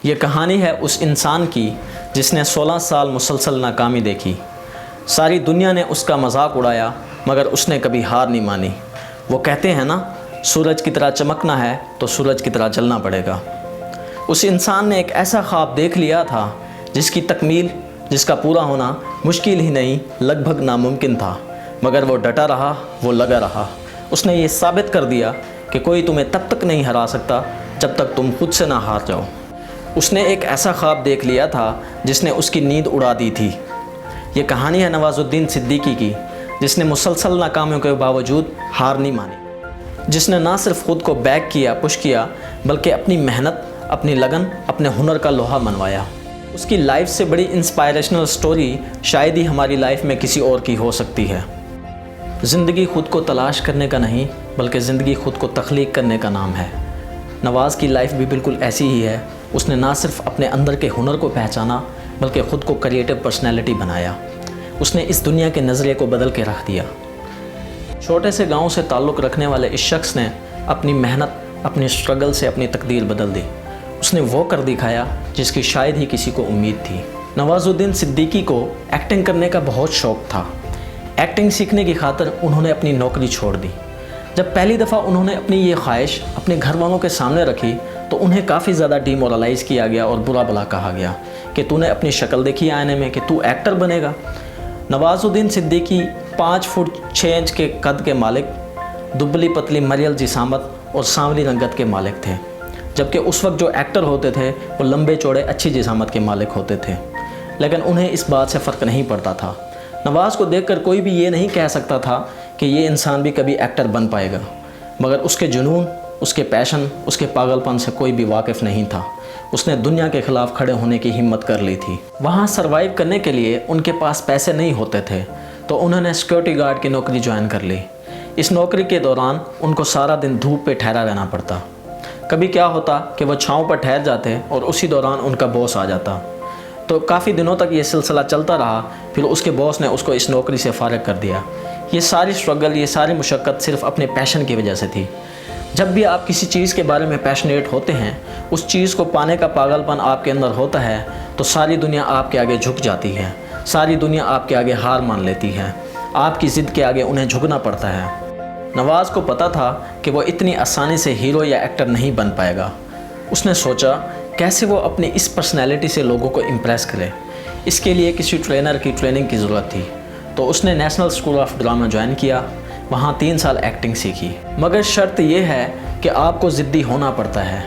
ये कहानी है उस इंसान की जिसने 16 साल मुसलसल नाकामी देखी। सारी दुनिया ने उसका मजाक उड़ाया मगर उसने कभी हार नहीं मानी। वो कहते हैं ना, सूरज की तरह चमकना है तो सूरज की तरह जलना पड़ेगा। उस इंसान ने एक ऐसा ख्वाब देख लिया था जिसकी तकमील, जिसका पूरा होना मुश्किल ही नहीं लगभग नामुमकिन था, मगर वो डटा रहा, वो लगा रहा। उसने ये साबित कर दिया कि कोई तुम्हें तब तक नहीं हरा सकता जब तक तुम खुद से ना हार जाओ। उसने एक ऐसा ख्वाब देख लिया था जिसने उसकी नींद उड़ा दी थी। ये कहानी है नवाजुद्दीन सिद्दीकी की, जिसने मुसलसल नाकामियों के बावजूद हार नहीं मानी, जिसने ना सिर्फ ख़ुद को बैक किया, पुश किया, बल्कि अपनी मेहनत, अपनी लगन, अपने हुनर का लोहा मनवाया। उसकी लाइफ से बड़ी इंस्पायरेशनल स्टोरी शायद ही हमारी लाइफ में किसी और की हो सकती है। ज़िंदगी ख़ुद को तलाश करने का नहीं, बल्कि ज़िंदगी ख़ुद को तख्लीक करने का नाम है। नवाज़ की लाइफ भी बिल्कुल ऐसी ही है। उसने ना सिर्फ अपने अंदर के हुनर को पहचाना, बल्कि ख़ुद को क्रिएटिव पर्सनैलिटी बनाया। उसने इस दुनिया के नज़रिए को बदल के रख दिया। छोटे से गांव से ताल्लुक़ रखने वाले इस शख्स ने अपनी मेहनत, अपनी स्ट्रगल से अपनी तकदीर बदल दी। उसने वो कर दिखाया जिसकी शायद ही किसी को उम्मीद थी। नवाजुद्दीन सिद्दीकी को एक्टिंग करने का बहुत शौक़ था। एक्टिंग सीखने की खातिर उन्होंने अपनी नौकरी छोड़ दी। जब पहली दफ़ा उन्होंने अपनी ये ख्वाहिश अपने घर वालों के सामने रखी तो उन्हें काफ़ी ज़्यादा डिमोरलाइज़ किया गया और बुरा भला कहा गया कि तूने अपनी शक्ल देखी आईने में कि तू एक्टर बनेगा। नवाजुद्दीन सिद्दीकी 5 फुट 6 इंच के कद के मालिक, दुबली पतली मरियल जिसामत और सांवली रंगत के मालिक थे, जबकि उस वक्त जो एक्टर होते थे वो लंबे चौड़े अच्छी जिसामत के मालिक होते थे। लेकिन उन्हें इस बात से फ़र्क नहीं पड़ता था। नवाज़ को देखकर कोई भी ये नहीं कह सकता था कि ये इंसान भी कभी एक्टर बन पाएगा, मगर उसके जुनून, उसके पैशन, उसके पागलपन से कोई भी वाकिफ़ नहीं था। उसने दुनिया के ख़िलाफ़ खड़े होने की हिम्मत कर ली थी। वहाँ सरवाइव करने के लिए उनके पास पैसे नहीं होते थे, तो उन्होंने सिक्योरिटी गार्ड की नौकरी ज्वाइन कर ली। इस नौकरी के दौरान उनको सारा दिन धूप पे ठहरा रहना पड़ता। कभी क्या होता कि वो छाँव पर ठहर जाते और उसी दौरान उनका बॉस आ जाता। तो काफ़ी दिनों तक ये सिलसिला चलता रहा। फिर उसके बॉस ने उसको इस नौकरी से फ़ारिग कर दिया। ये सारी स्ट्रगल, ये सारी मुशक्क़त सिर्फ अपने पैशन की वजह से थी। जब भी आप किसी चीज़ के बारे में पैशनेट होते हैं, उस चीज़ को पाने का पागलपन आपके अंदर होता है, तो सारी दुनिया आपके आगे झुक जाती है। सारी दुनिया आपके आगे हार मान लेती है। आपकी ज़िद के आगे उन्हें झुकना पड़ता है। नवाज़ को पता था कि वो इतनी आसानी से हीरो या एक्टर नहीं बन पाएगा। उसने सोचा कैसे वो अपनी इस पर्सनैलिटी से लोगों को इम्प्रेस करे। इसके लिए किसी ट्रेनर की ट्रेनिंग की ज़रूरत थी। तो उसने national school of drama join किया। वहाँ 3 साल एक्टिंग सीखी, मगर शर्त यह है कि आपको ज़िद्दी होना पड़ता है।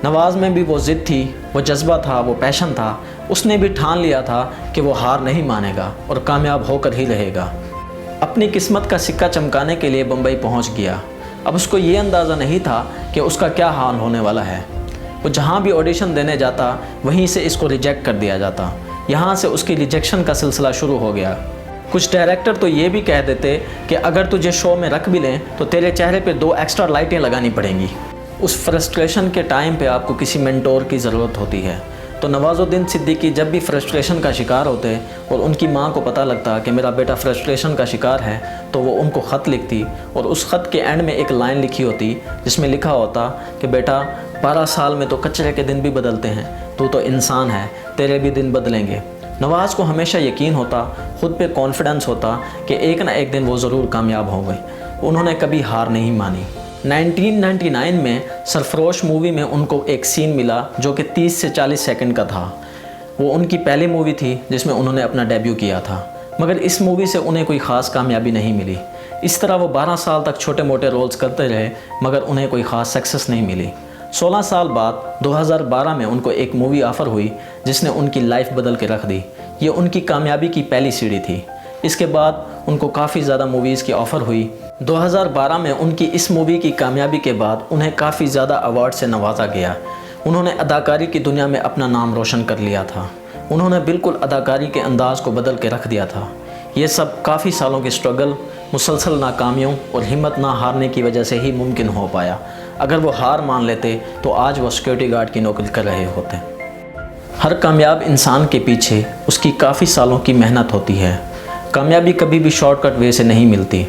नवाज़ में भी वो ज़िद थी, वो जज्बा था, वो पैशन था। उसने भी ठान लिया था कि वो हार नहीं मानेगा और कामयाब होकर ही रहेगा। अपनी किस्मत का सिक्का चमकाने के लिए बम्बई पहुँच गया। अब उसको ये अंदाज़ा नहीं था कि उसका क्या हाल होने वाला है। वो जहाँ भी ऑडिशन देने जाता, वहीं से इसको रिजेक्ट कर दिया जाता। यहाँ से उसकी रिजेक्शन का सिलसिला शुरू हो गया। कुछ डायरेक्टर तो ये भी कह देते कि अगर तुझे शो में रख भी लें तो तेरे चेहरे पे 2 एक्स्ट्रा लाइटें लगानी पड़ेंगी। उस फ्रस्ट्रेशन के टाइम पे आपको किसी मेंटोर की ज़रूरत होती है। तो नवाजुद्दीन सिद्दीकी जब भी फ्रस्ट्रेशन का शिकार होते और उनकी माँ को पता लगता कि मेरा बेटा फ्रस्ट्रेशन का शिकार है, तो वो उनको ख़त लिखती और उस ख़त के एंड में एक लाइन लिखी होती जिसमें लिखा होता कि बेटा 12 साल में तो कचरे के दिन भी बदलते हैं, तू तो इंसान है, तेरे भी दिन बदलेंगे। नवाज़ को हमेशा यकीन होता, ख़ुद पे कॉन्फिडेंस होता कि एक ना एक दिन वो ज़रूर कामयाब होंगे। उन्होंने कभी हार नहीं मानी। 1999 में सरफरोश मूवी में उनको एक सीन मिला जो कि 30 से 40 सेकंड का था। वो उनकी पहली मूवी थी जिसमें उन्होंने अपना डेब्यू किया था, मगर इस मूवी से उन्हें कोई ख़ास कामयाबी नहीं मिली। इस तरह वो 12 साल तक छोटे मोटे रोल्स करते रहे, मगर उन्हें कोई ख़ास सक्सेस नहीं मिली। 16 साल बाद 2012 में उनको एक मूवी ऑफ़र हुई जिसने उनकी लाइफ बदल के रख दी। ये उनकी कामयाबी की पहली सीढ़ी थी। इसके बाद उनको काफ़ी ज़्यादा मूवीज़ की ऑफ़र हुई। 2012 में उनकी इस मूवी की कामयाबी के बाद उन्हें काफ़ी ज़्यादा अवार्ड से नवाजा गया। उन्होंने अदाकारी की दुनिया में अपना नाम रोशन कर लिया था। उन्होंने बिल्कुल अदाकारी के अंदाज़ को बदल के रख दिया था। ये सब काफ़ी सालों की स्ट्रगल, मुसलसल नाकामियों और हिम्मत ना हारने की वजह से ही मुमकिन हो पाया। अगर वो हार मान लेते तो आज वो सिक्योरिटी गार्ड की नौकरी कर रहे होते। हर कामयाब इंसान के पीछे उसकी काफ़ी सालों की मेहनत होती है। कामयाबी कभी भी शॉर्टकट वे से नहीं मिलती।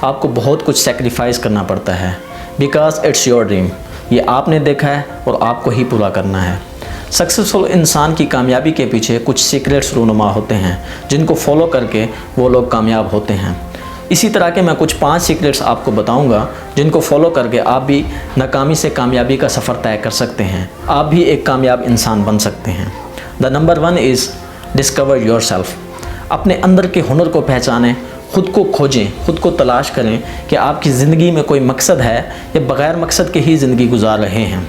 आपको बहुत कुछ सेक्रीफाइस करना पड़ता है, बिकॉज इट्स योर ड्रीम। ये आपने देखा है और आपको ही पूरा करना है। सक्सेसफुल इंसान की कामयाबी के पीछे कुछ सीक्रेट्स रूनुमा होते हैं जिनको फॉलो करके वो लोग कामयाब होते हैं। इसी तरह के मैं कुछ 5 सीक्रेट्स आपको बताऊंगा जिनको फॉलो करके आप भी नाकामी से कामयाबी का सफ़र तय कर सकते हैं। आप भी एक कामयाब इंसान बन सकते हैं। The number 1 is discover yourself. अपने अंदर के हुनर को पहचानें, ख़ुद को खोजें, ख़ुद को तलाश करें कि आपकी ज़िंदगी में कोई मकसद है या बग़ैर मकसद के ही ज़िंदगी गुजार रहे हैं।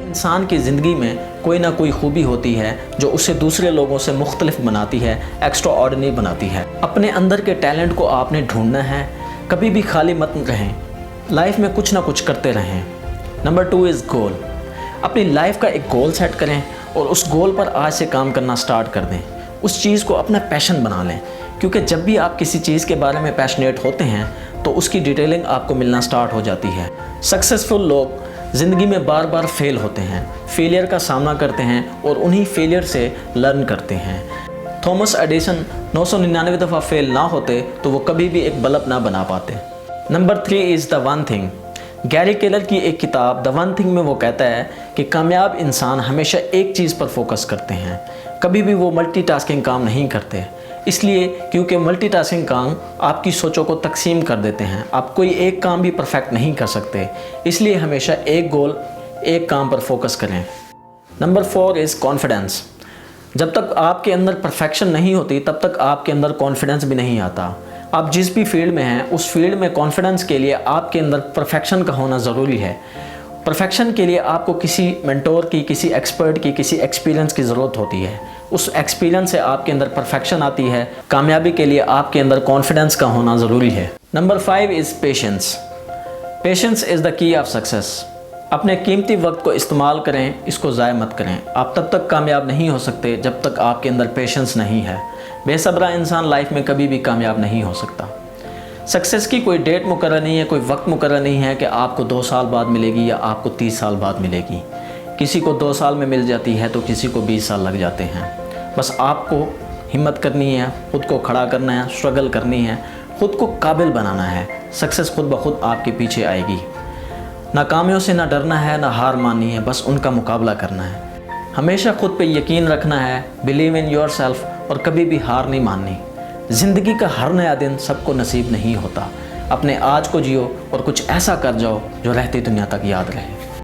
इंसान की ज़िंदगी में कोई ना कोई खूबी होती है जो उसे दूसरे लोगों से मुख्तलिफ बनाती है, एक्स्ट्रा ऑर्डिनरी बनाती है। अपने अंदर के टैलेंट को आपने ढूंढना है, कभी भी खाली मत रहें, लाइफ में कुछ ना कुछ करते रहें। नंबर 2 इज़ गोल। अपनी लाइफ का एक गोल सेट करें और उस गोल पर आज से काम करना स्टार्ट कर दें। उस चीज़ को अपना पैशन बना लें, क्योंकि जब भी आप किसी चीज़ के बारे में पैशनेट होते हैं तो उसकी डिटेलिंग आपको मिलना स्टार्ट हो जाती है। सक्सेसफुल लोग ज़िंदगी में बार बार फेल होते हैं, फेलियर का सामना करते हैं और उन्हीं फेलियर से लर्न करते हैं। थॉमस एडिसन 999 दफ़ा फेल ना होते तो वो कभी भी एक बल्ब ना बना पाते। Number 3 is the one thing. Gary Keller की एक किताब द वन थिंग में वो कहता है कि कामयाब इंसान हमेशा एक चीज़ पर फोकस करते हैं, कभी भी वो मल्टीटास्किंग काम नहीं करते। इसलिए क्योंकि मल्टीटास्किंग काम आपकी सोचों को तकसीम कर देते हैं, आप कोई एक काम भी परफेक्ट नहीं कर सकते। इसलिए हमेशा एक गोल, एक काम पर फोकस करें। Number 4 is confidence. जब तक आपके अंदर परफेक्शन नहीं होती तब तक आपके अंदर कॉन्फिडेंस भी नहीं आता। आप जिस भी फील्ड में हैं उस फील्ड में कॉन्फिडेंस के लिए आपके अंदर परफेक्शन का होना ज़रूरी है। परफेक्शन के लिए आपको किसी मेंटोर की, किसी एक्सपर्ट की, किसी एक्सपीरियंस की ज़रूरत होती है। उस एक्सपीरियंस से आपके अंदर परफेक्शन आती है। कामयाबी के लिए आपके अंदर कॉन्फिडेंस का होना ज़रूरी है। Number 5 is patience. Patience is the key of success. अपने कीमती वक्त को इस्तेमाल करें, इसको ज़ाय मत करें। आप तब तक कामयाब नहीं हो सकते जब तक आपके अंदर पेशेंस नहीं है। बेसब्रा इंसान लाइफ में कभी भी कामयाब नहीं हो सकता। सक्सेस की कोई डेट मुकर्रर नहीं है, कोई वक्त मुकर्रर नहीं है कि आपको 2 साल बाद मिलेगी या आपको 30 साल बाद मिलेगी। किसी को 2 साल में मिल जाती है तो किसी को 20 साल लग जाते हैं। बस आपको हिम्मत करनी है, ख़ुद को खड़ा करना है, स्ट्रगल करनी है, ख़ुद को काबिल बनाना है। सक्सेस खुद ब खुद आपके पीछे आएगी। नाकामियों से ना डरना है, ना हार माननी है, बस उनका मुकाबला करना है। हमेशा खुद पे यकीन रखना है, बिलीव इन योरसेल्फ, और कभी भी हार नहीं माननी। ज़िंदगी का हर नया दिन सबको नसीब नहीं होता। अपने आज को जियो और कुछ ऐसा कर जाओ जो रहती दुनिया तक याद रहे।